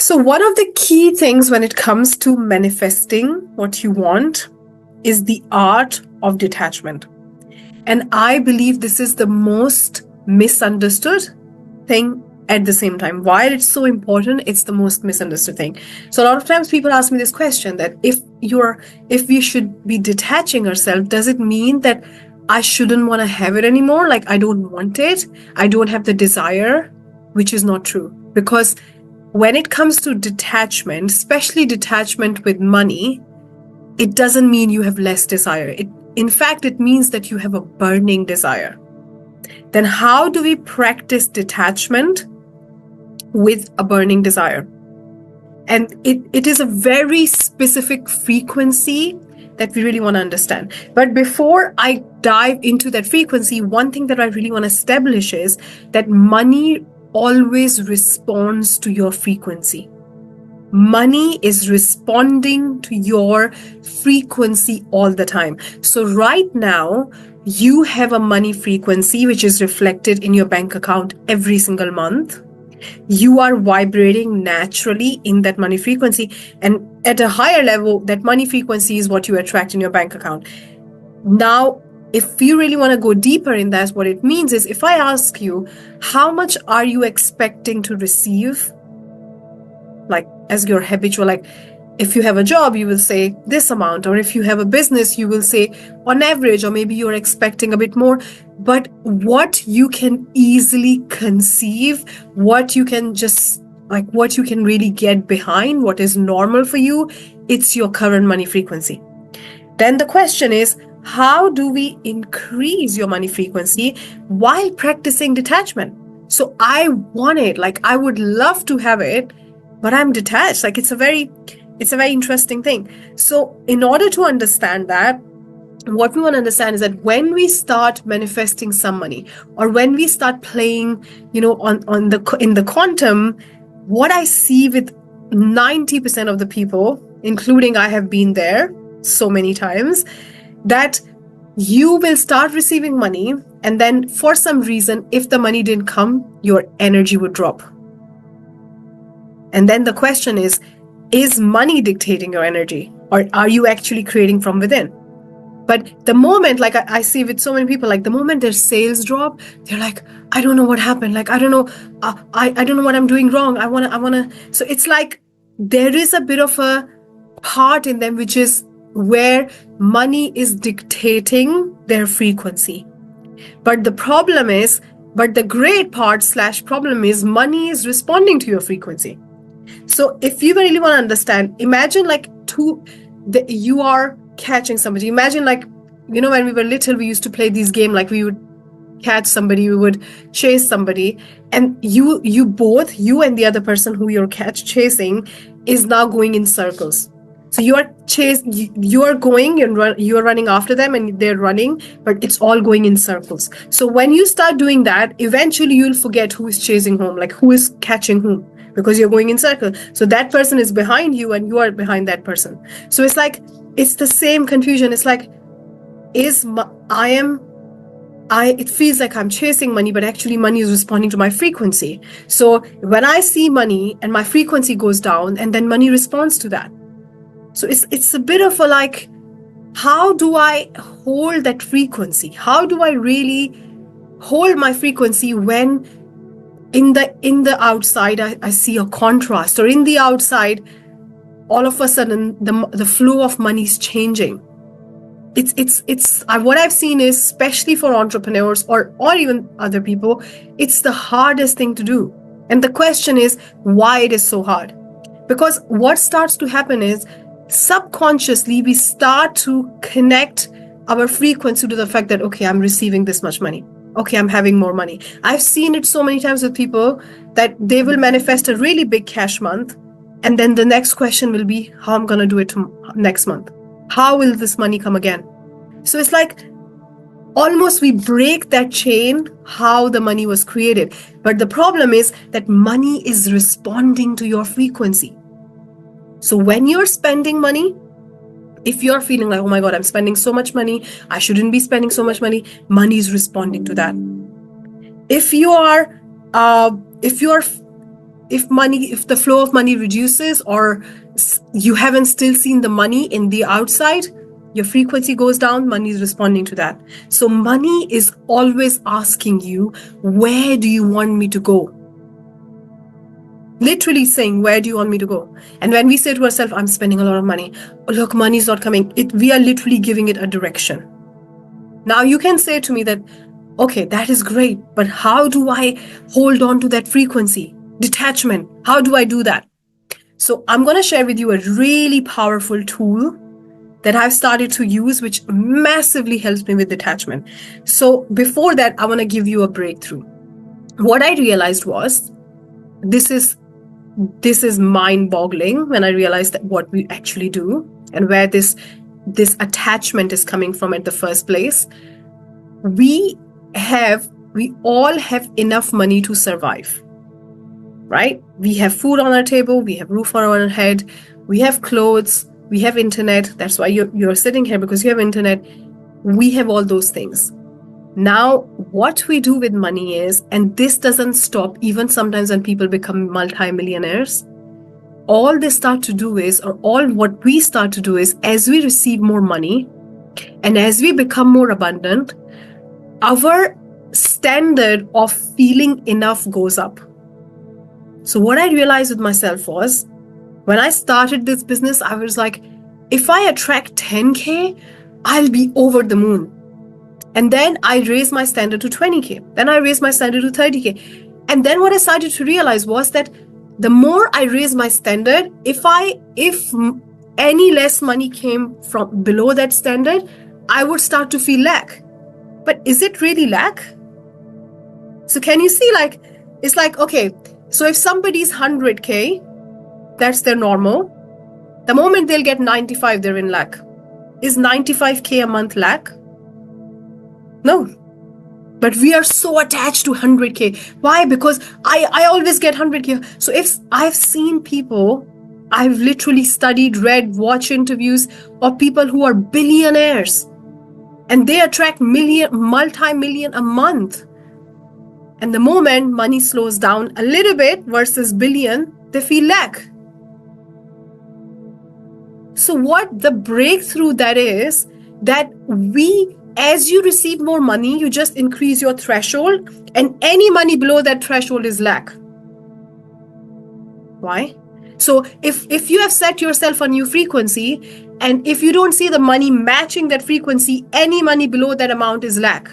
So one of the key things when it comes to manifesting what you want is the art of detachment. And I believe this is the most misunderstood thing at the same time. While it's so important, it's the most misunderstood thing. So a lot of times people ask me this question that if we should be detaching ourselves, does it mean that I shouldn't want to have it anymore? Like I don't want it. I don't have the desire, which is not true. Because when it comes to detachment, especially detachment with money, it doesn't mean you have less desire. In fact, it means that you have a burning desire. Then how do we practice detachment with a burning desire? And it is a very specific frequency that we really want to understand. But before I dive into that frequency, one thing that I really want to establish is that money always responds to your frequency. Money is responding to your frequency all the time. So right now, you have a money frequency which is reflected in your bank account every single month. You are vibrating naturally in that money frequency. And at a higher level, that money frequency is what you attract in your bank account. Now, if you really want to go deeper in that, what it means is if I ask you, how much are you expecting to receive? Like as your habitual, like if you have a job, you will say this amount, or if you have a business, you will say on average, or maybe you're expecting a bit more. But what you can easily conceive, what you can just like, what you can really get behind, what is normal for you, it's your current money frequency. Then the question is, how do we increase your money frequency while practicing detachment? So I want it, like I would love to have it, but I'm detached. Like it's a very interesting thing. So in order to understand that, what we want to understand is that when we start manifesting some money, or when we start playing, in the quantum, what I see with 90% of the people, including I have been there so many times, that you will start receiving money, and then for some reason, if the money didn't come, your energy would drop. And then the question is money dictating your energy, or are you actually creating from within? But the moment, like I see with so many people, like the moment their sales drop, they're like, I don't know what happened. Like, I don't know. I don't know what I'm doing wrong. I want to. So it's like there is a bit of a part in them, which is where money is dictating their frequency. But the great part / problem is money is responding to your frequency. So if you really want to understand, imagine like you are catching somebody. Imagine like, when we were little, we used to play these games, like we would catch somebody, we would chase somebody, and you and the other person who you're chasing is now going in circles. So you are running after them, and they're running, but it's all going in circles. So when you start doing that, eventually you'll forget who is chasing whom, like who is catching whom, because you're going in circle. So that person is behind you and you are behind that person. So it's like, it's the same confusion. It's like, it feels like I'm chasing money, but actually money is responding to my frequency. So when I see money and my frequency goes down, and then money responds to that. So it's a bit of a like, how do I hold that frequency? How do I really hold my frequency when in the outside I see a contrast, or in the outside all of a sudden the flow of money is changing? It's what I've seen is, especially for entrepreneurs or even other people, it's the hardest thing to do. And the question is why it is so hard. Because what starts to happen is, subconsciously we start to connect our frequency to the fact that, okay, I'm receiving this much money. Okay, I'm having more money. I've seen it so many times with people that they will manifest a really big cash month, and then the next question will be, how I'm going to do it next month? How will this money come again? So it's like almost we break that chain, how the money was created. But the problem is that money is responding to your frequency. So when you're spending money, if you're feeling like, oh my God, I'm spending so much money, I shouldn't be spending so much money, money is responding to that. If you are if the flow of money reduces, or you haven't still seen the money in the outside, your frequency goes down, money is responding to that. So money is always asking you, where do you want me to go? Literally saying, where do you want me to go? And when we say to ourselves, I'm spending a lot of money, oh, look, money's not coming, we are literally giving it a direction. Now you can say to me that, okay, that is great, but how do I hold on to that frequency? Detachment, how do I do that? So I'm going to share with you a really powerful tool that I've started to use, which massively helps me with detachment. So before that, I want to give you a breakthrough. What I realized was, this is mind-boggling when I realized that what we actually do and where this attachment is coming from in the first place. We all have enough money to survive, right? We have food on our table, we have roof on our head, we have clothes, we have internet. That's why you're sitting here, because you have internet. We have all those things. Now, what we do with money is, and this doesn't stop even sometimes when people become multi-millionaires, all they start to do is, or all what we start to do is, as we receive more money and as we become more abundant, our standard of feeling enough goes up. So what I realized with myself was, when I started this business, I was like, if I attract 10K, I'll be over the moon. And then I raised my standard to 20K. Then I raised my standard to 30K. And then what I started to realize was that the more I raised my standard, if any less money came from below that standard, I would start to feel lack. But is it really lack? So can you see, like, it's like, okay, so if somebody's 100K, that's their normal. The moment they'll get 95, they're in lack. Is 95K a month lack? No. But we are so attached to 100K. Why? Because I always get 100K. So if I've seen people, I've literally studied, read, watched interviews of people who are billionaires, and they attract multi-million a month. And the moment money slows down a little bit versus billion, they feel lack. So what the breakthrough that is, that as you receive more money, you just increase your threshold, and any money below that threshold is lack. Why? So if you have set yourself a new frequency, and if you don't see the money matching that frequency, any money below that amount is lack.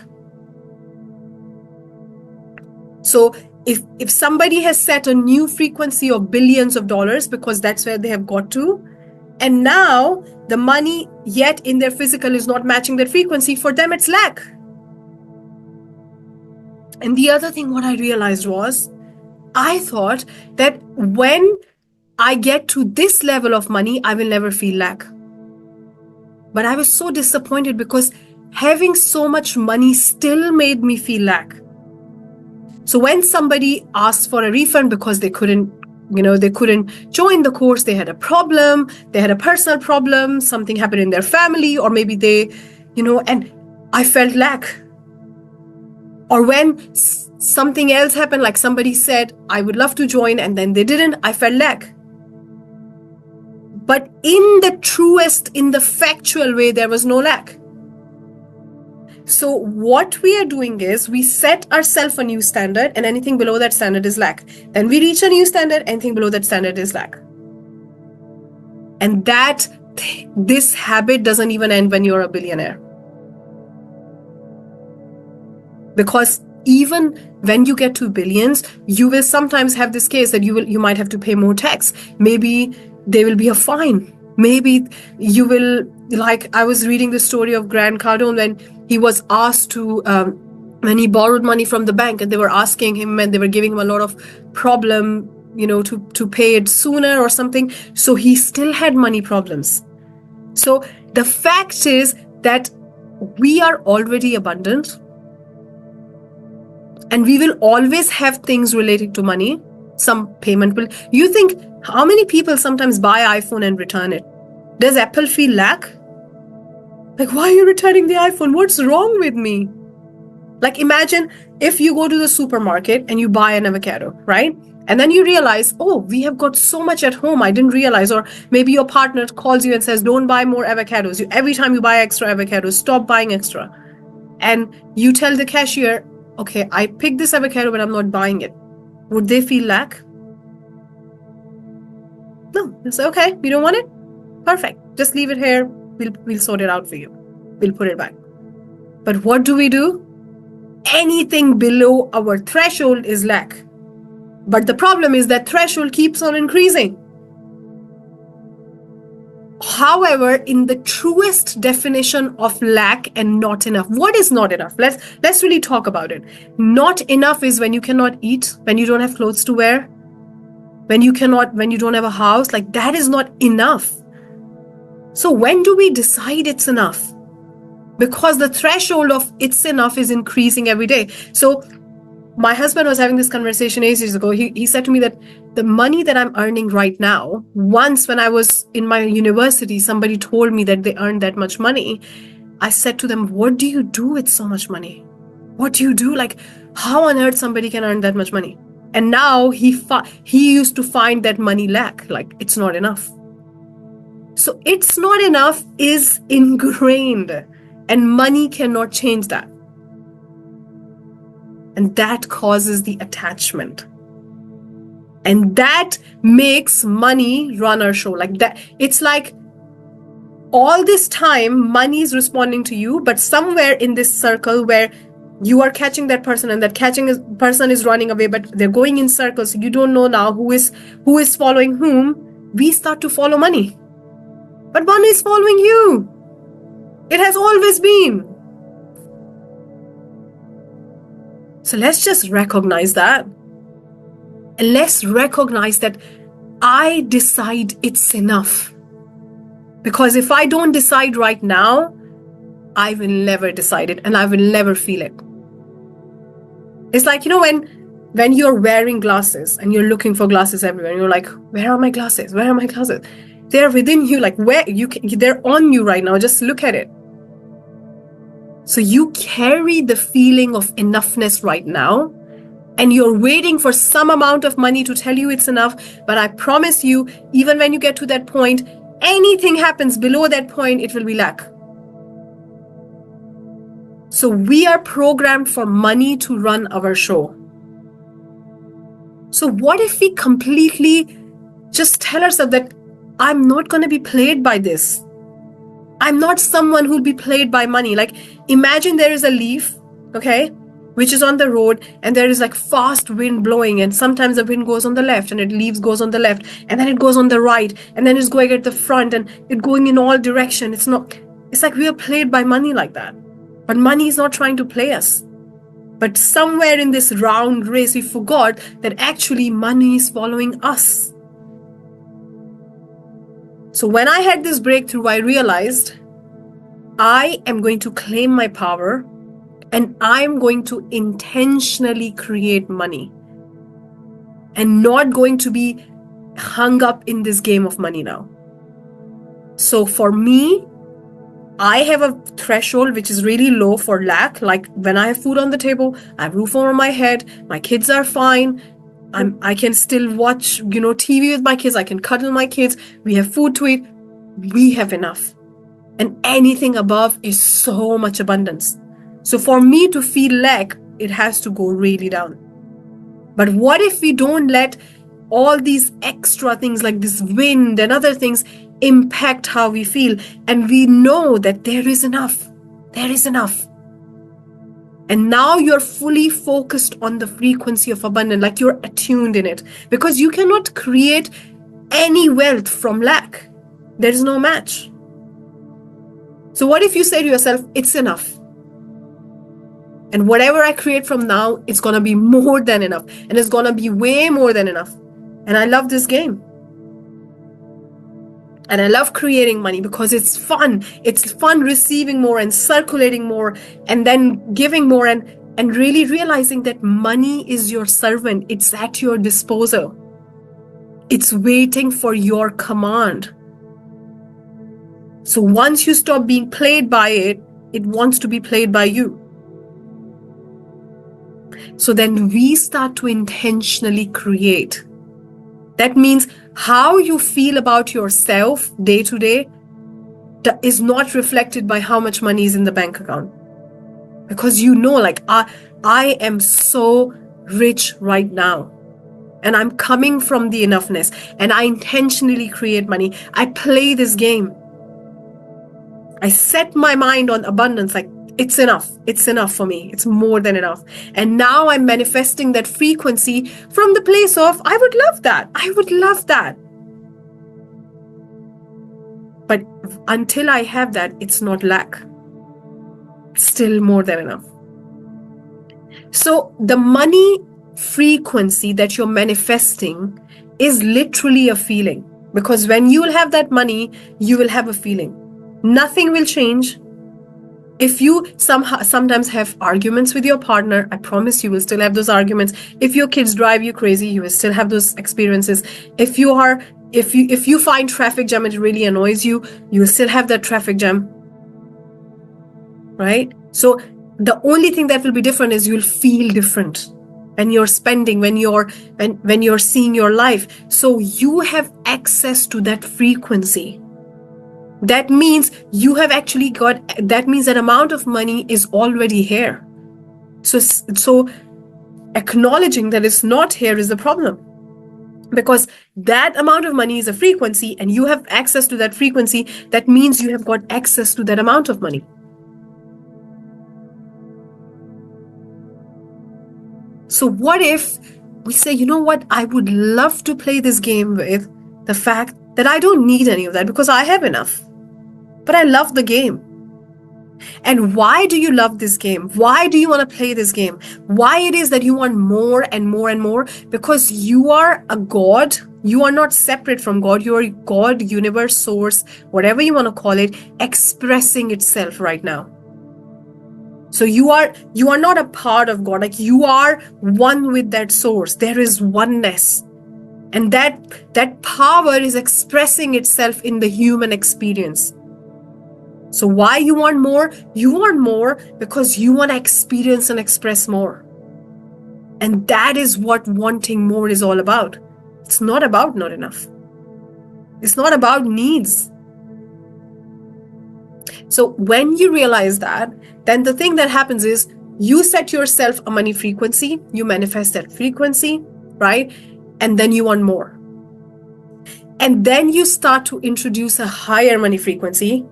So if somebody has set a new frequency of billions of dollars, because that's where they have got to, and now the money yet in their physical is not matching that frequency, for them it's lack. And the other thing what I realized was, I thought that when I get to this level of money, I will never feel lack. But I was so disappointed, because having so much money still made me feel lack. So when somebody asked for a refund because they couldn't join the course, they had a problem, they had a personal problem, something happened in their family, or maybe they, and I felt lack. Or when something else happened, like somebody said, I would love to join, and then they didn't, I felt lack. But in the factual way, there was no lack. So what we are doing is, we set ourselves a new standard, and anything below that standard is lack. Then we reach a new standard, anything below that standard is lack. And this habit doesn't even end when you're a billionaire. Because even when you get to billions, you will sometimes have this case that you might have to pay more tax. Maybe there will be a fine. Maybe you will, like I was reading the story of Grant Cardone, when he was asked to, when he borrowed money from the bank, and they were asking him, and they were giving him a lot of problem, to pay it sooner or something. So he still had money problems. So the fact is that we are already abundant, and we will always have things related to money. Some payment will. You think how many people sometimes buy iPhone and return it? Does Apple feel lack? Like, why are you returning the iPhone? What's wrong with me? Like, imagine if you go to the supermarket and you buy an avocado, right? And then you realize, oh, we have got so much at home, I didn't realize. Or maybe your partner calls you and says, don't buy more avocados. Every time you buy extra avocados, stop buying extra. And you tell the cashier, okay, I picked this avocado, but I'm not buying it. Would they feel lack? No. They say, okay, you don't want it? Perfect. Just leave it here. We'll sort it out for you. We'll put it back. But what do? Anything below our threshold is lack. But the problem is that threshold keeps on increasing. However, in the truest definition of lack and not enough, what is not enough? Let's really talk about it. Not enough is when you cannot eat, when you don't have clothes to wear, when you don't have a house. Like, that is not enough. So when do we decide it's enough? Because the threshold of it's enough is increasing every day. So my husband was having this conversation ages ago. He said to me that the money that I'm earning right now, once when I was in my university, somebody told me that they earned that much money. I said to them, what do you do with so much money? What do you do? Like, how on earth somebody can earn that much money? And now he used to find that money lack, like it's not enough. So it's not enough is ingrained, and money cannot change that. And that causes the attachment. And that makes money run our show. Like that, it's like all this time money is responding to you, but somewhere in this circle where you are catching that person and that person is running away, but they're going in circles. You don't know now who is following whom. We start to follow money. But money is following you. It has always been. So let's just recognize that. And let's recognize that I decide it's enough. Because if I don't decide right now, I will never decide it and I will never feel it. It's like, when you're wearing glasses and you're looking for glasses everywhere, and you're like, where are my glasses? Where are my glasses? They're within you, like they're on you right now. Just look at it. So you carry the feeling of enoughness right now, and you're waiting for some amount of money to tell you it's enough. But I promise you, even when you get to that point, anything happens below that point, it will be lack. So we are programmed for money to run our show. So what if we completely just tell ourselves that I'm not going to be played by this? I'm not someone who'll be played by money. Like, imagine there is a leaf, okay, which is on the road, and there is like fast wind blowing, and sometimes the wind goes on the left and leaves goes on the left, and then it goes on the right, and then it's going at the front, and it going in all directions. It's like we are played by money like that. But money is not trying to play us. But somewhere in this round race, we forgot that actually money is following us. So when I had this breakthrough, I realized I am going to claim my power, and I'm going to intentionally create money and not going to be hung up in this game of money now. So for me, I have a threshold which is really low for lack. Like, when I have food on the table, I have roof over my head, my kids are fine, I can still watch, TV with my kids, I can cuddle my kids, we have food to eat, we have enough. And anything above is so much abundance. So for me to feel lack, it has to go really down. But what if we don't let all these extra things like this wind and other things impact how we feel, and we know that there is enough. There is enough. And now you're fully focused on the frequency of abundance, like you're attuned in it, because you cannot create any wealth from lack. There is no match. So what if you say to yourself, it's enough. And whatever I create from now, it's going to be more than enough. And it's going to be way more than enough. And I love this game. And I love creating money because it's fun. It's fun receiving more and circulating more and then giving more and really realizing that money is your servant. It's at your disposal. It's waiting for your command. So once you stop being played by it, it wants to be played by you. So then we start to intentionally create. That means how you feel about yourself day to day is not reflected by how much money is in the bank account. Because like I am so rich right now. And I'm coming from the enoughness. And I intentionally create money. I play this game. I set my mind on abundance, like it's enough. It's enough for me. It's more than enough. And now I'm manifesting that frequency from the place of, I would love that. I would love that. But until I have that, it's not lack. It's still more than enough. So the money frequency that you're manifesting is literally a feeling. Because when you will have that money, you will have a feeling. Nothing will change. If you sometimes have arguments with your partner, I promise you will still have those arguments. If your kids drive you crazy, you will still have those experiences. If you find traffic jam, it really annoys you, you will still have that traffic jam. Right? So the only thing that will be different is you'll feel different when you're spending, when you're seeing your life. So you have access to that frequency. That means you have actually that means that amount of money is already here. So acknowledging that it's not here is the problem. Because that amount of money is a frequency and you have access to that frequency, that means you have got access to that amount of money. So what if we say, you know what, I would love to play this game with the fact that I don't need any of that because I have enough. But I love the game. And why do you love this game? Why do you want to play this game? Why it is that you want more and more and more? Because you are a God. You are not separate from God. You are God, universe, source, whatever you want to call it, expressing itself right now. So you are not a part of God. Like you are one with that source. There is oneness. And that power is expressing itself in the human experience. So why you want more? You want more because you want to experience and express more. And that is what wanting more is all about. It's not about not enough. It's not about needs. So when you realize that, then the thing that happens is you set yourself a money frequency, you manifest that frequency, right? And then you want more. And then you start to introduce a higher money frequency.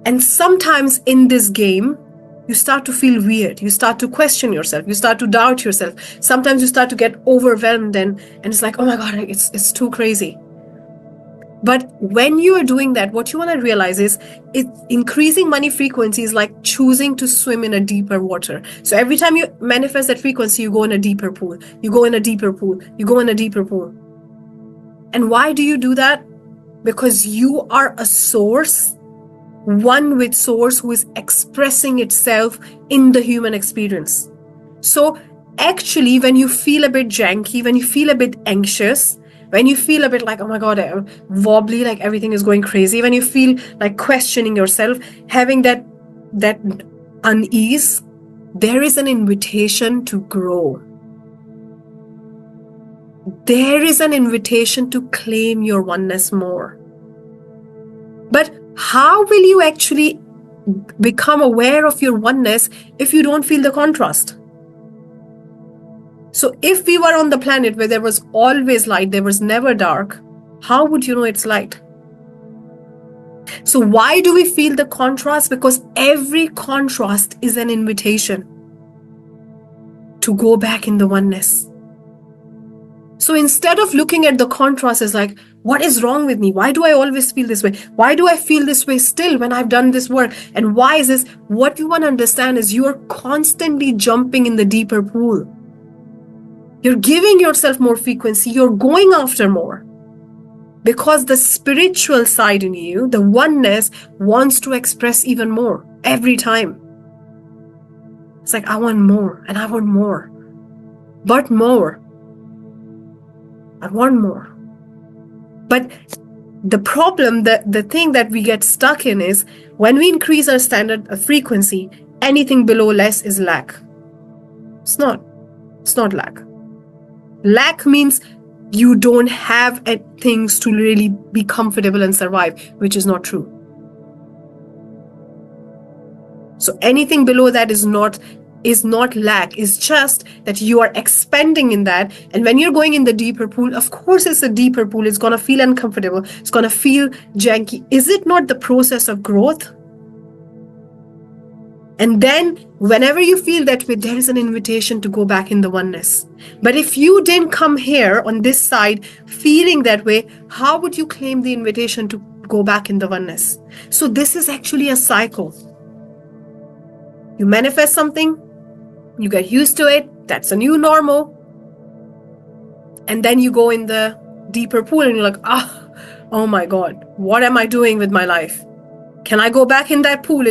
And sometimes in this game, you start to feel weird. You start to question yourself. You start to doubt yourself. Sometimes you start to get overwhelmed and it's like, oh my God, it's too crazy. But when you are doing that, what you want to realize is increasing money frequency is like choosing to swim in a deeper water. So every time you manifest that frequency, you go in a deeper pool. You go in a deeper pool. You go in a deeper pool. And why do you do that? Because you are a source, one with source who is expressing itself in the human experience. So actually, when you feel a bit janky, when you feel a bit anxious, when you feel a bit like, oh my God, wobbly, like everything is going crazy, when you feel like questioning yourself, having that unease, there is an invitation to grow. There is an invitation to claim your oneness more. But how will you actually become aware of your oneness if you don't feel the contrast? So if we were on the planet where there was always light, there was never dark, how would you know it's light? So why do we feel the contrast? Because every contrast is an invitation to go back in the oneness. So instead of looking at the contrast as like, what is wrong with me? Why do I always feel this way? Why do I feel this way still when I've done this work? And why is this? What you want to understand is you're constantly jumping in the deeper pool. You're giving yourself more frequency. You're going after more. Because the spiritual side in you, the oneness, wants to express even more every time. It's like, I want more and I want more. But more. I want more. But the problem, the thing that we get stuck in is when we increase our standard of frequency, anything below less is lack. It's not. It's not lack. Lack means you don't have things to really be comfortable and survive, which is not true. So anything below that is not lack. It's just that you are expanding in that. And when you're going in the deeper pool, of course it's a deeper pool. It's going to feel uncomfortable. It's going to feel janky. Is it not the process of growth? And then whenever you feel that way, there is an invitation to go back in the oneness. But if you didn't come here on this side feeling that way, how would you claim the invitation to go back in the oneness? So this is actually a cycle. You manifest something, you get used to it, that's a new normal. And then you go in the deeper pool and you're like, oh my God, what am I doing with my life? Can I go back in that pool?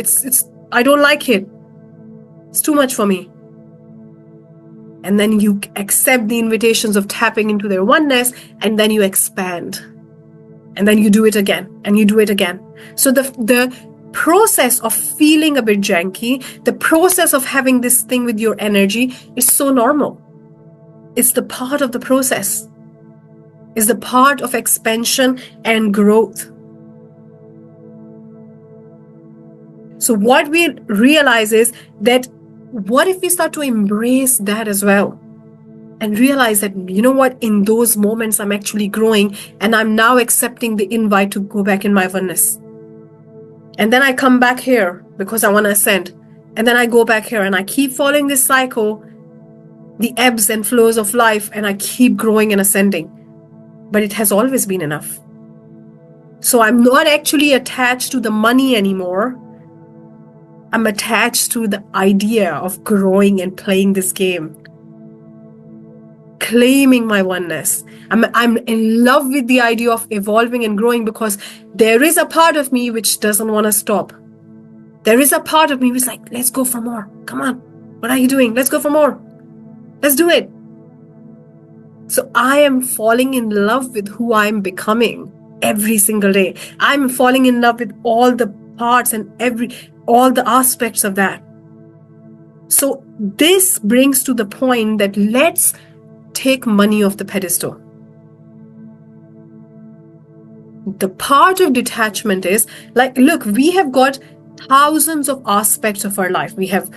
I don't like it. It's too much for me. And then you accept the invitations of tapping into their oneness, and then you expand. And then you do it again, and you do it again. So the process of feeling a bit janky, the process of having this thing with your energy is so normal. It's the part of the process. It's the part of expansion and growth. So what we realize is that what if we start to embrace that as well and realize that, you know what, in those moments I'm actually growing and I'm now accepting the invite to go back in my oneness. And then I come back here because I want to ascend. And then I go back here and I keep following this cycle, the ebbs and flows of life, and I keep growing and ascending. But it has always been enough. So I'm not actually attached to the money anymore. I'm attached to the idea of growing and playing this game. Claiming my oneness. I'm in love with the idea of evolving and growing because there is a part of me which doesn't want to stop. There is a part of me which is like, let's go for more. Come on. What are you doing? Let's go for more. Let's do it. So I am falling in love with who I'm becoming every single day. I'm falling in love with all the parts and all the aspects of that. So this brings to the point that let's take money off the pedestal. The part of detachment is like, look, we have got thousands of aspects of our life. We have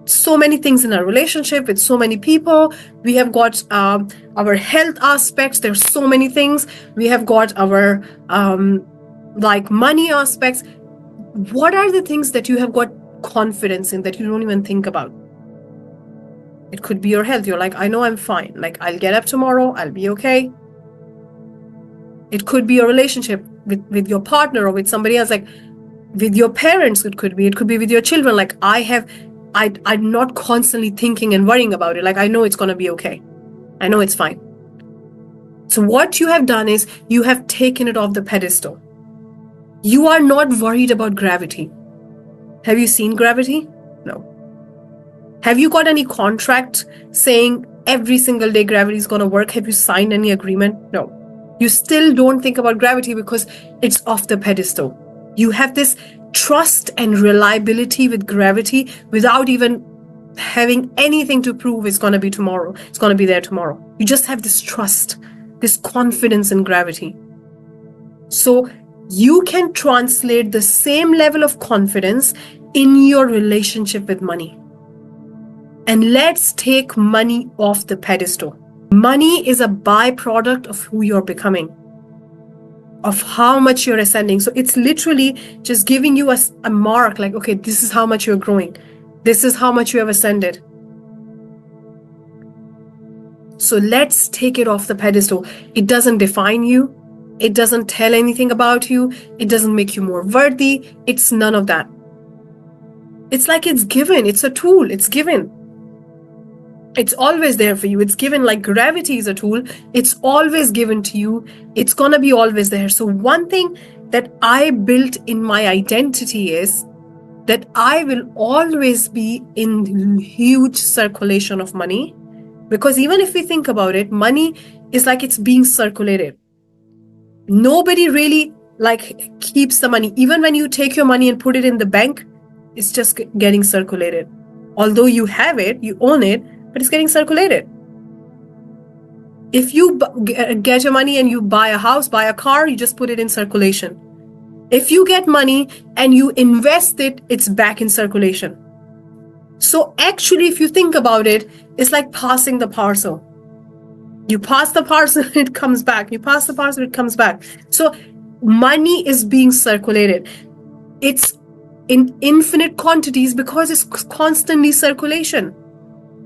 so many things in our relationship with so many people. We have got our health aspects. There's so many things. We have got our like money aspects. What are the things that you have got confidence in that you don't even think about? It could be your health. You're like, I know I'm fine. Like, I'll get up tomorrow. I'll be okay. It could be your relationship with your partner or with somebody else. Like, with your parents, it could be with your children. Like, I'm not constantly thinking and worrying about it. Like, I know it's going to be okay. I know it's fine. So what you have done is you have taken it off the pedestal. You are not worried about gravity. Have you seen gravity? No. Have you got any contract saying every single day gravity is going to work? Have you signed any agreement? No. You still don't think about gravity because it's off the pedestal. You have this trust and reliability with gravity without even having anything to prove it's going to be tomorrow. It's going to be there tomorrow. You just have this trust, this confidence in gravity. So you can translate the same level of confidence in your relationship with money. And let's take money off the pedestal. Money is a byproduct of who you're becoming, of how much you're ascending. So it's literally just giving you a mark like, okay, this is how much you're growing. This is how much you have ascended. So let's take it off the pedestal. It doesn't define you. It doesn't tell anything about you. It doesn't make you more worthy. It's none of that. It's like it's given. It's a tool. It's given. It's always there for you. It's given. Like gravity is a tool. It's always given to you. It's going to be always there. So one thing that I built in my identity is that I will always be in huge circulation of money. Because even if we think about it, money is like it's being circulated. Nobody really like keeps the money. Even when you take your money and put it in the bank, it's just getting circulated. Although you have it, you own it, but it's getting circulated. If you get your money and you buy a house, buy a car, you just put it in circulation. If you get money and you invest it, it's back in circulation. So actually, if you think about it, it's like passing the parcel. You pass the parcel, it comes back. You pass the parcel, it comes back. So money is being circulated. It's in infinite quantities because it's constantly circulation.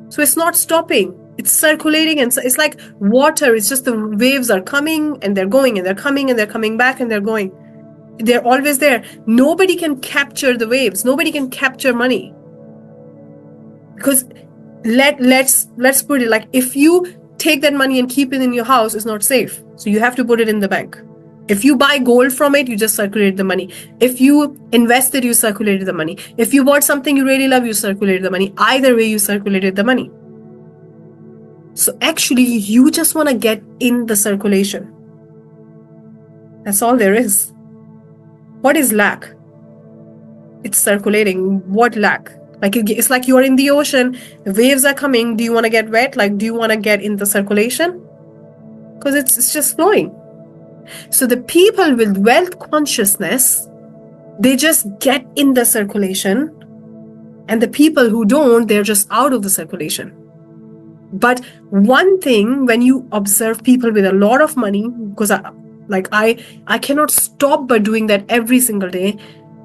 So it's not stopping. It's circulating, and it's like water. It's just the waves are coming and they're going and they're coming and they're coming back and they're going. They're always there. Nobody can capture the waves. Nobody can capture money. Because let's put it like, if you take that money and keep it in your house, it's not safe. So you have to put it in the bank. If you buy gold from it, you just circulate the money. If you invested, you circulated the money. If you bought something you really love, you circulated the money. Either way, you circulated the money. So actually, you just want to get in the circulation. That's all there is. What is lack? It's circulating. What lack? Like, it's like you're in the ocean, the waves are coming. Do you want to get wet? Like, do you want to get in the circulation? Because it's just flowing. So the people with wealth consciousness, they just get in the circulation. And the people who don't, they're just out of the circulation. But one thing, when you observe people with a lot of money, because I cannot stop but doing that every single day.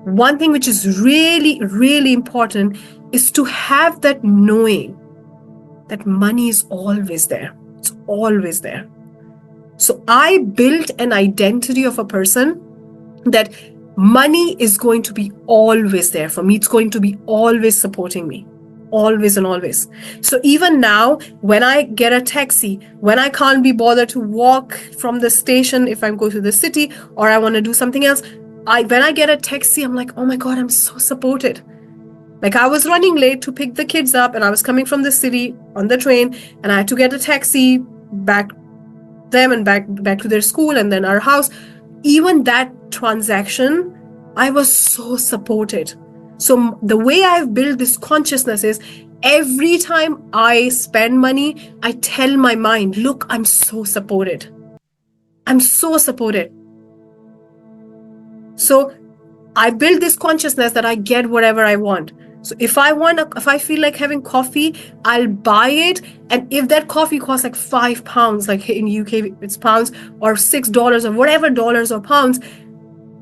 One thing which is really, really important is to have that knowing that money is always there. It's always there. So I built an identity of a person that money is going to be always there for me. It's going to be always supporting me. Always and always. So even now, when I get a taxi, when I can't be bothered to walk from the station, if I'm going to the city or I want to do something else, when I get a taxi, I'm like, oh my God, I'm so supported. Like, I was running late to pick the kids up and I was coming from the city on the train and I had to get a taxi back them and back to their school and then our house. Even that transaction, I was so supported. So the way I've built this consciousness is every time I spend money, I tell my mind, look, I'm so supported. I'm so supported. So I build this consciousness that I get whatever I want. So if I feel like having coffee, I'll buy it. And if that coffee costs like £5, like in UK it's pounds, or $6 or whatever dollars or pounds,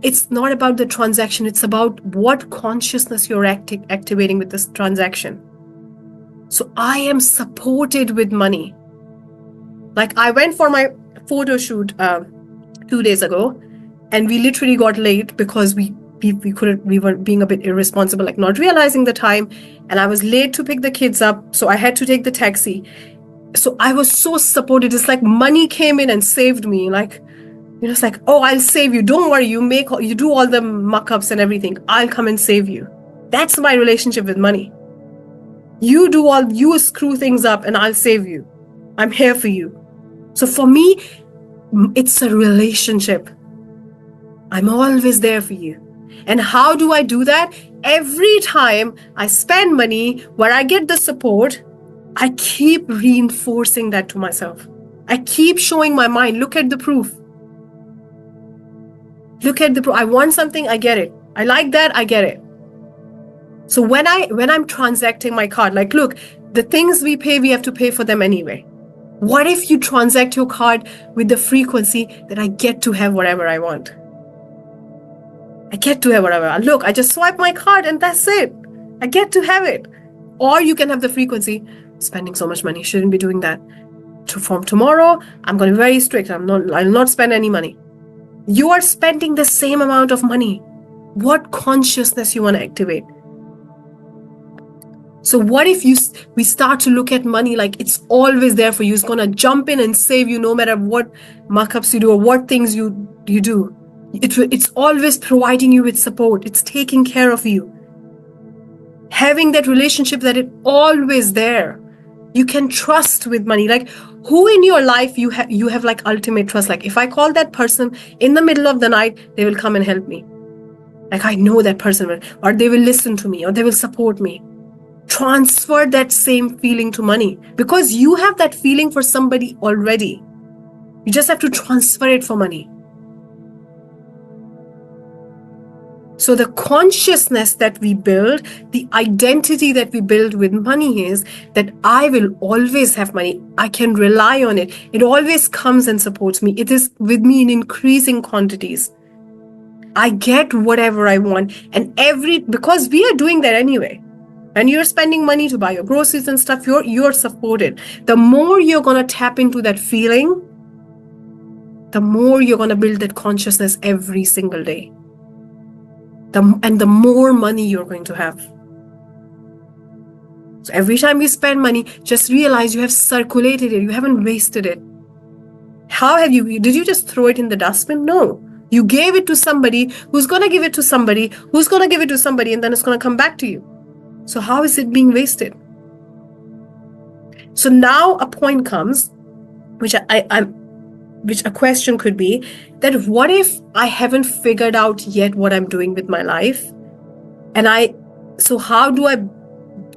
it's not about the transaction. It's about what consciousness you're activating with this transaction. So I am supported with money. Like, I went for my photo shoot 2 days ago, and we literally got late because we were being a bit irresponsible, like not realizing the time, and I was late to pick the kids up, so I had to take the taxi. So I was so supported. It's like money came in and saved me. Like, it's like, oh, I'll save you. Don't worry. You do all the muck-ups and everything. I'll come and save you. That's my relationship with money. You screw things up and I'll save you. I'm here for you. So for me, it's a relationship. I'm always there for you. And how do I do that? Every time I spend money where I get the support, I keep reinforcing that to myself. I keep showing my mind, look at the proof. Look at the proof. I want something, I get it. I like that, I get it. So when I'm transacting my card, like, look, the things we pay, we have to pay for them anyway. What if you transact your card with the frequency that I get to have whatever I want? I get to have whatever. Look, I just swipe my card and that's it. I get to have it. Or you can have the frequency, spending so much money, shouldn't be doing that. From tomorrow, I'm going to be very strict. I'll not spend any money. You are spending the same amount of money. What consciousness you want to activate? So what if we start to look at money like it's always there for you? It's going to jump in and save you no matter what muck-ups you do or what things you do. It's always providing you with support. It's taking care of you. Having that relationship that it's always there. You can trust with money. Like, who in your life you have like ultimate trust? Like, if I call that person in the middle of the night, they will come and help me. Like, I know that person will, or they will listen to me, or they will support me. Transfer that same feeling to money, because you have that feeling for somebody already. You just have to transfer it for money. So the consciousness that we build, the identity that we build with money is that I will always have money. I can rely on it. It always comes and supports me. It is with me in increasing quantities. I get whatever I want. And because we are doing that anyway. And you're spending money to buy your groceries and stuff, you're supported. The more you're going to tap into that feeling, the more you're going to build that consciousness every single day. And the more money you're going to have. So every time you spend money, just realize you have circulated it. You haven't wasted it. Did you just throw it in the dustbin? No. You gave it to somebody who's going to give it to somebody, who's going to give it to somebody, and then it's going to come back to you. So how is it being wasted? So now a point comes, which a question could be that what if I haven't figured out yet what I'm doing with my life? So how do I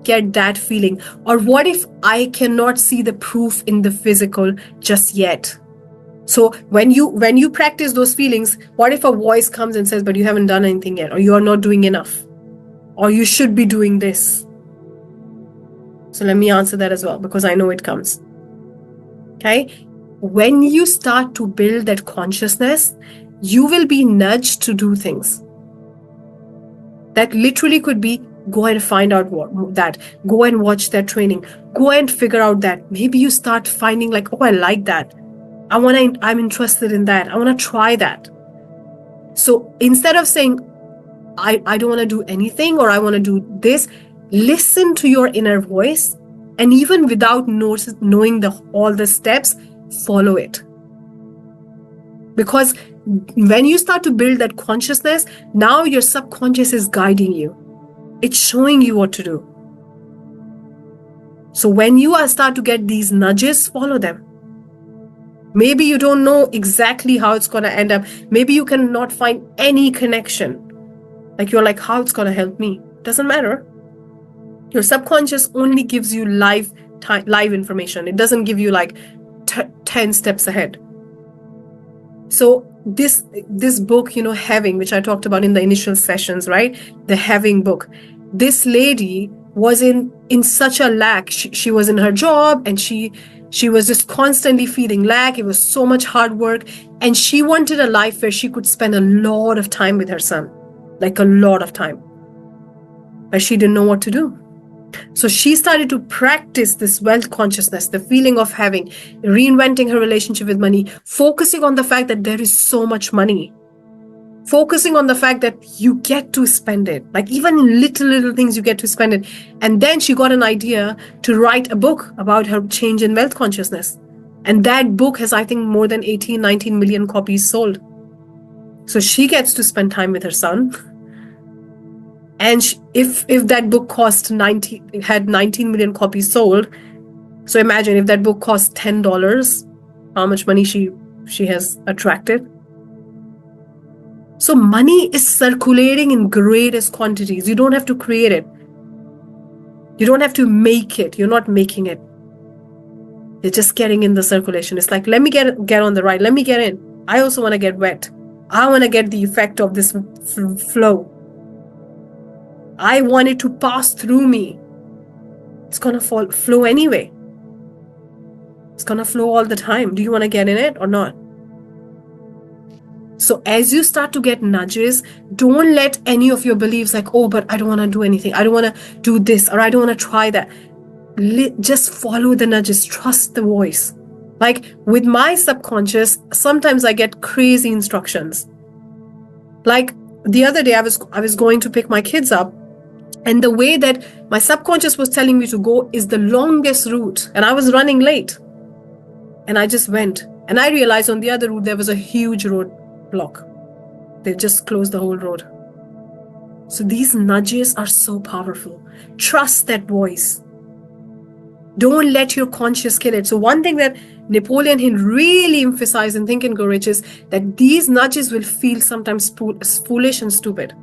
get that feeling? Or what if I cannot see the proof in the physical just yet? So when you practice those feelings, what if a voice comes and says, but you haven't done anything yet, or you are not doing enough, or you should be doing this? So let me answer that as well, because I know it comes. Okay? When you start to build that consciousness, you will be nudged to do things. That literally could be go and find out that. Go and watch that training. Go and figure out that. Maybe you start finding like, oh, I like that. I'm interested in that. I want to try that. So instead of saying, I don't want to do anything, or I want to do this, listen to your inner voice. And even without knowing all the steps, follow it. Because when you start to build that consciousness, now your subconscious is guiding you. It's showing you what to do. So when you start to get these nudges, follow them. Maybe you don't know exactly how it's going to end up. Maybe you cannot find any connection. Like you're like, how it's going to help me? Doesn't matter. Your subconscious only gives you live information. It doesn't give you like 10 steps ahead. So this book, Having, which I talked about in the initial sessions, right? The Having book. This lady was in such a lack. She was in her job and she was just constantly feeling lack. It was so much hard work. And she wanted a life where she could spend a lot of time with her son, like a lot of time. But she didn't know what to do. So she started to practice this wealth consciousness, the feeling of having, reinventing her relationship with money, focusing on the fact that there is so much money, focusing on the fact that you get to spend it, like even little things you get to spend it. And then she got an idea to write a book about her change in wealth consciousness. And that book has, I think, more than 18, 19 million copies sold. So she gets to spend time with her son. And if that book had 19 million copies sold, so imagine if that book cost $10, how much money she has attracted. So money is circulating in greatest quantities. You don't have to create it. You don't have to make it. You're not making it. You're just getting in the circulation. It's like, let me get on the ride. Let me get in. I also want to get wet. I want to get the effect of this flow. I want it to pass through me. It's going to flow anyway. It's going to flow all the time. Do you want to get in it or not? So as you start to get nudges, don't let any of your beliefs like, oh, but I don't want to do anything. I don't want to do this, or I don't want to try that. Just follow the nudges. Trust the voice. Like with my subconscious, sometimes I get crazy instructions. Like the other day, I was going to pick my kids up. And the way that my subconscious was telling me to go is the longest route. And I was running late. And I just went. And I realized on the other route, there was a huge roadblock. They just closed the whole road. So these nudges are so powerful. Trust that voice. Don't let your conscious kill it. So one thing that Napoleon Hill really emphasized in Think and Grow Rich is that these nudges will feel sometimes foolish and stupid.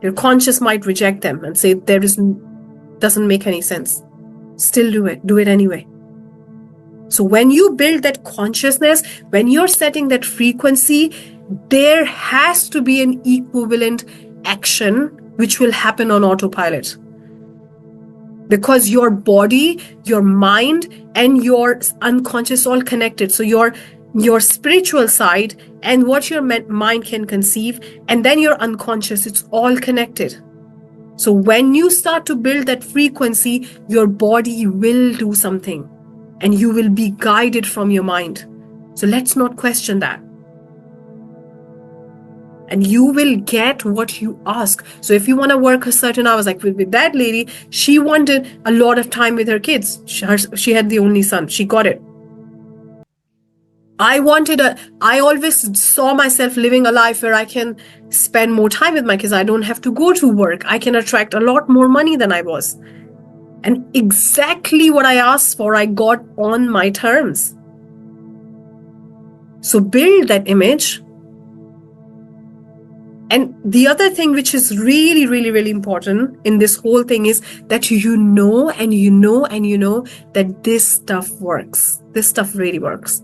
Your conscious might reject them and say doesn't make any sense. Still do it. Do it anyway. So when you build that consciousness, when you're setting that frequency, there has to be an equivalent action which will happen on autopilot. Because your body, your mind, and your unconscious all connected. So your spiritual side and what your mind can conceive, and then your unconscious, it's all connected. So when you start to build that frequency, your body will do something and you will be guided from your mind. So let's not question that. And you will get what you ask. So if you want to work a certain hours, like with that lady, she wanted a lot of time with her kids. She had the only son. She got it. I always saw myself living a life where I can spend more time with my kids. I don't have to go to work. I can attract a lot more money than I was. And exactly what I asked for, I got on my terms. So build that image. And the other thing which is really, really, really important in this whole thing is that you know that this stuff works. This stuff really works.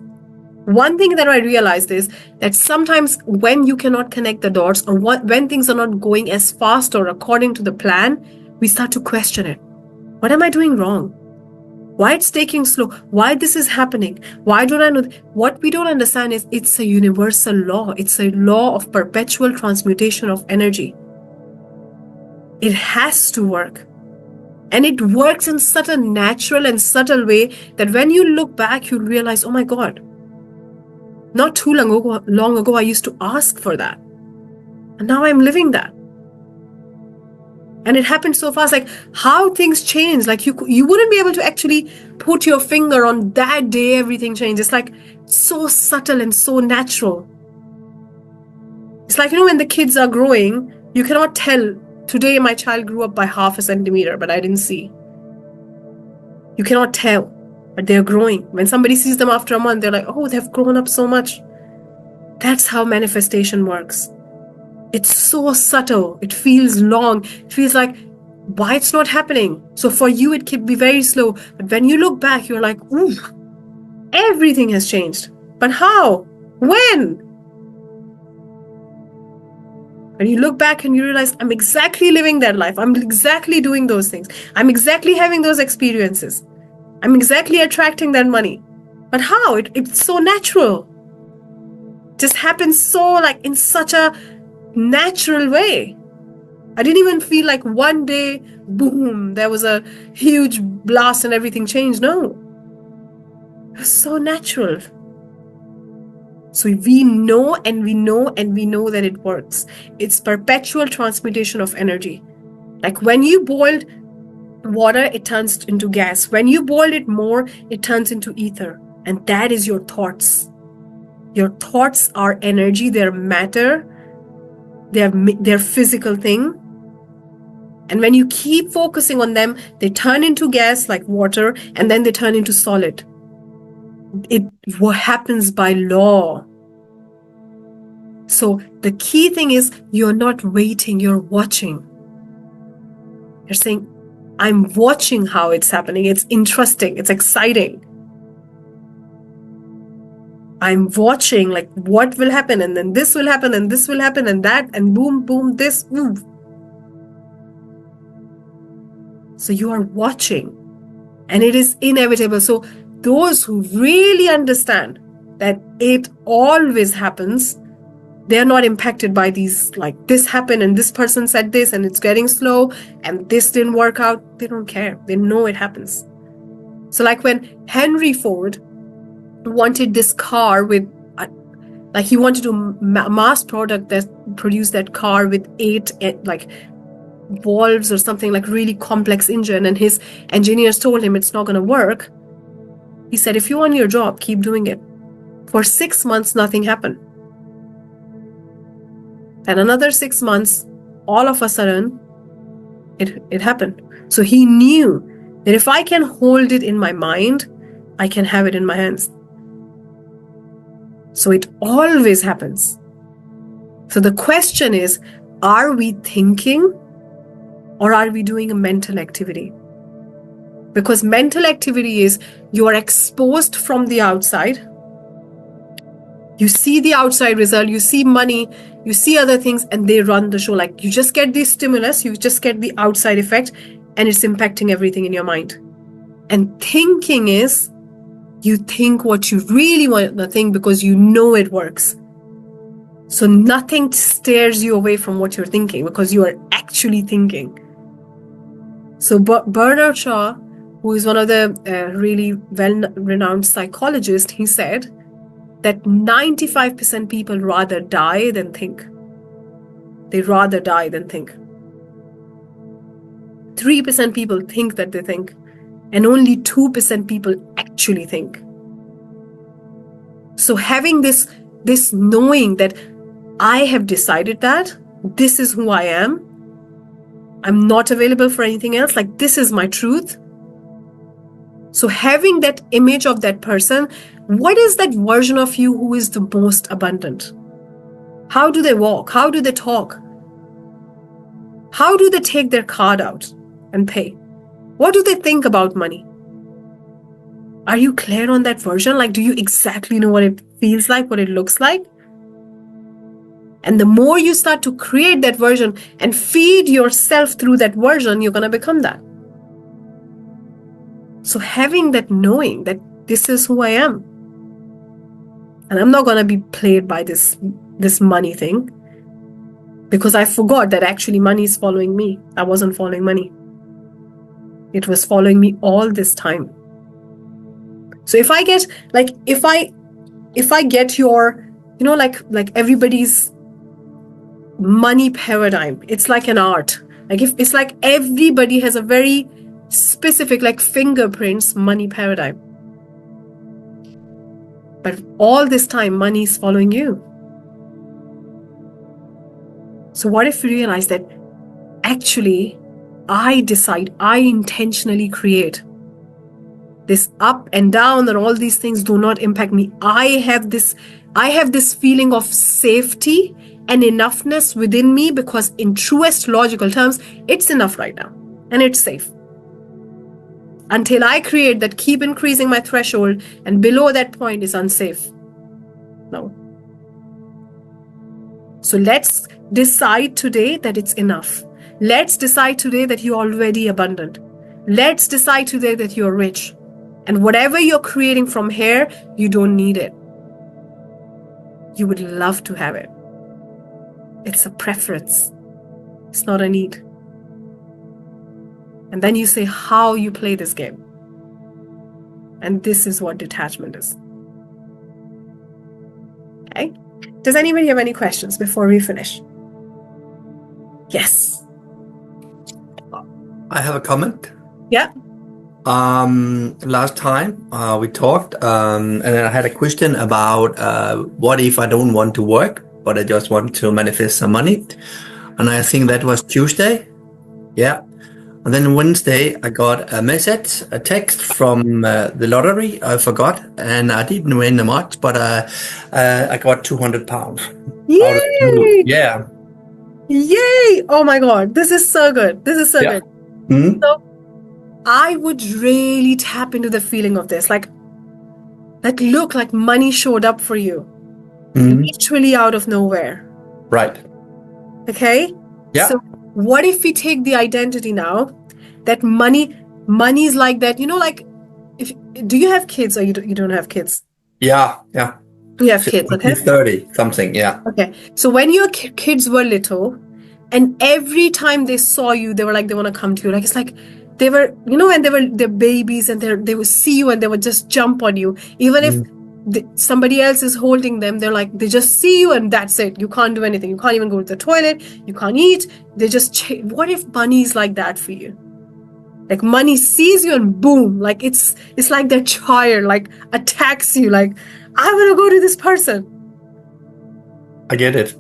One thing that I realized is that sometimes when you cannot connect the dots, or when things are not going as fast or according to the plan, we start to question it. What am I doing wrong? Why it's taking slow? Why this is happening? Why don't I know? What we don't understand is it's a universal law. It's a law of perpetual transmutation of energy. It has to work. And it works in such a natural and subtle way that when you look back, you realize, oh my God, not too long ago, I used to ask for that. And now I'm living that. And it happened so fast, like how things change. Like you wouldn't be able to actually put your finger on that day everything changed. It's like so subtle and so natural. It's like, when the kids are growing, you cannot tell, today my child grew up by 0.5 centimeter, but I didn't see. You cannot tell, but they're growing. When somebody sees them after a month, they're like, oh, they've grown up so much. That's how manifestation works. It's so subtle. It feels long. It feels like, why it's not happening? So for you, it can be very slow. But when you look back, you're like, ooh, everything has changed. But how? When? When you look back and you realize, I'm exactly living that life. I'm exactly doing those things. I'm exactly having those experiences. I'm exactly attracting that money. But how? It's so natural. It just happens so like in such a natural way. I didn't even feel like one day, boom, there was a huge blast and everything changed. No. It was so natural. So we know and we know and we know that it works. It's perpetual transmutation of energy. Like when you boiled water, it turns into gas. When you boil it more, it turns into ether. And that is your thoughts. Your thoughts are energy, they're matter, they're physical thing. And when you keep focusing on them, they turn into gas like water, and then they turn into solid. What happens by law. So the key thing is you're not waiting, you're watching. You're saying, I'm watching how it's happening. It's interesting. It's exciting. I'm watching like what will happen, and then this will happen, and this will happen, and that, and boom, boom, this, move. So you are watching, and it is inevitable. So those who really understand that it always happens, they're not impacted by these, like this happened and this person said this and it's getting slow and this didn't work out. They don't care. They know it happens. So like when Henry Ford wanted this car with, like he wanted to mass produce that car with 8 like valves or something, like really complex engine, and his engineers told him it's not going to work. He said, if you want your job, keep doing it. For 6 months, nothing happened. And another 6 months, all of a sudden, it happened. So he knew that if I can hold it in my mind, I can have it in my hands. So it always happens. So the question is, are we thinking or are we doing a mental activity? Because mental activity is you are exposed from the outside. You see the outside result, you see money, you see other things, and they run the show. Like you just get the stimulus, you just get the outside effect, and it's impacting everything in your mind. And thinking is you think what you really want to think because you know it works. So nothing stares you away from what you're thinking because you are actually thinking. So Bernard Shaw, who is one of the really well-renowned psychologists, he said that 95% people rather die than think. They rather die than think. 3% people think that they think, and only 2% people actually think. So having this knowing that I have decided that this is who I am, I'm not available for anything else, like this is my truth. So having that image of that person, what is that version of you who is the most abundant? How do they walk? How do they talk? How do they take their card out and pay? What do they think about money? Are you clear on that version? Like, do you exactly know what it feels like, what it looks like? And the more you start to create that version and feed yourself through that version, you're going to become that. So having that knowing that this is who I am, and I'm not going to be played by this money thing, because I forgot that actually money is following me. I wasn't following money. It was following me all this time. So if I get your, like everybody's money paradigm, it's like an art. Like if it's like everybody has a very specific, like fingerprints money paradigm. But all this time, money is following you. So what if you realize that actually I decide, I intentionally create this up and down, and all these things do not impact me. I have this feeling of safety and enoughness within me, because in truest logical terms, it's enough right now and it's safe. Until I create that, keep increasing my threshold, and below that point is unsafe. No. So let's decide today that it's enough. Let's decide today that you're already abundant. Let's decide today that you're rich. And whatever you're creating from here, you don't need it. You would love to have it. It's a preference. It's not a need. And then you say how you play this game. And this is what detachment is. Okay? Does anybody have any questions before we finish? Yes. I have a comment. Yeah. Last time we talked, and then I had a question about what if I don't want to work, but I just want to manifest some money. And I think that was Tuesday. Yeah. And then Wednesday, I got a message, a text from the lottery. I forgot, and I didn't win much, but I got £200. Yay! Yeah. Yay! Oh my God, this is so good. This is so good. Mm-hmm. So I would really tap into the feeling of this. Like look, like money showed up for you, literally out of nowhere. Right. Okay. Yeah. So what if we take the identity now that money is like that? Like, do you have kids or you don't have kids? Yeah. Yeah. You have kids, okay? 30 something. Yeah. Okay. So when your kids were little, and every time they saw you, they were like, they want to come to you. Like, it's like they were, and they're babies, and they would see you and they would just jump on you. Even if somebody else is holding them, they're like, they just see you and that's it. You can't do anything. You can't even go to the toilet. You can't eat. They just what if money is like that for you? Like money sees you and boom, like it's like their child, like attacks you, like, I want to go to this person. I get it.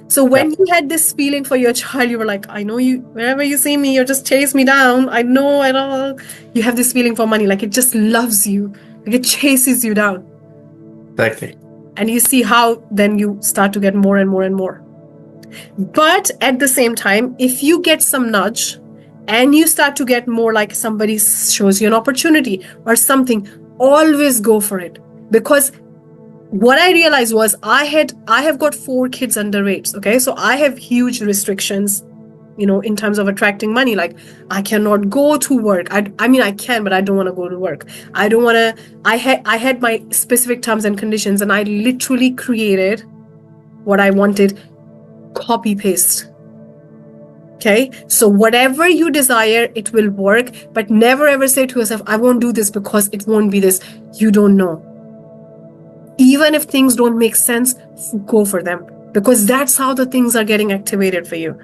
So when you had this feeling for your child, you were like, I know you, wherever you see me, you just chase me down. I know it all. You have this feeling for money, like it just loves you, like it chases you down. Exactly. And you see how then you start to get more and more and more. But at the same time, if you get some nudge and you start to get more, like somebody shows you an opportunity or something, always go for it. Because what I realized was I have got 4 kids underage. Okay, so I have huge restrictions, in terms of attracting money. Like, I cannot go to work. I mean, I can, but I don't want to go to work. I don't want to. I had my specific terms and conditions, and I literally created what I wanted, copy paste. Okay, so whatever you desire, it will work, but never ever say to yourself, I won't do this because it won't be this. You don't know. Even if things don't make sense, go for them, because that's how the things are getting activated for you.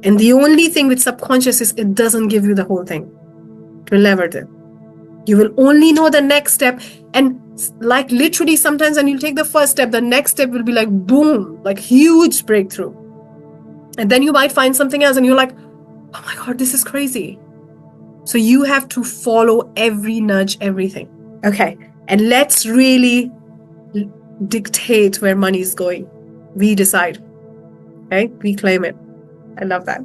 And the only thing with subconscious is it doesn't give you the whole thing. It will never do. You will only know the next step. And like literally sometimes when you take the first step, the next step will be like boom, like huge breakthrough. And then you might find something else and you're like, oh my God, this is crazy. So you have to follow every nudge, everything. Okay. And let's really dictate where money is going. We decide. Okay. We claim it. I love that.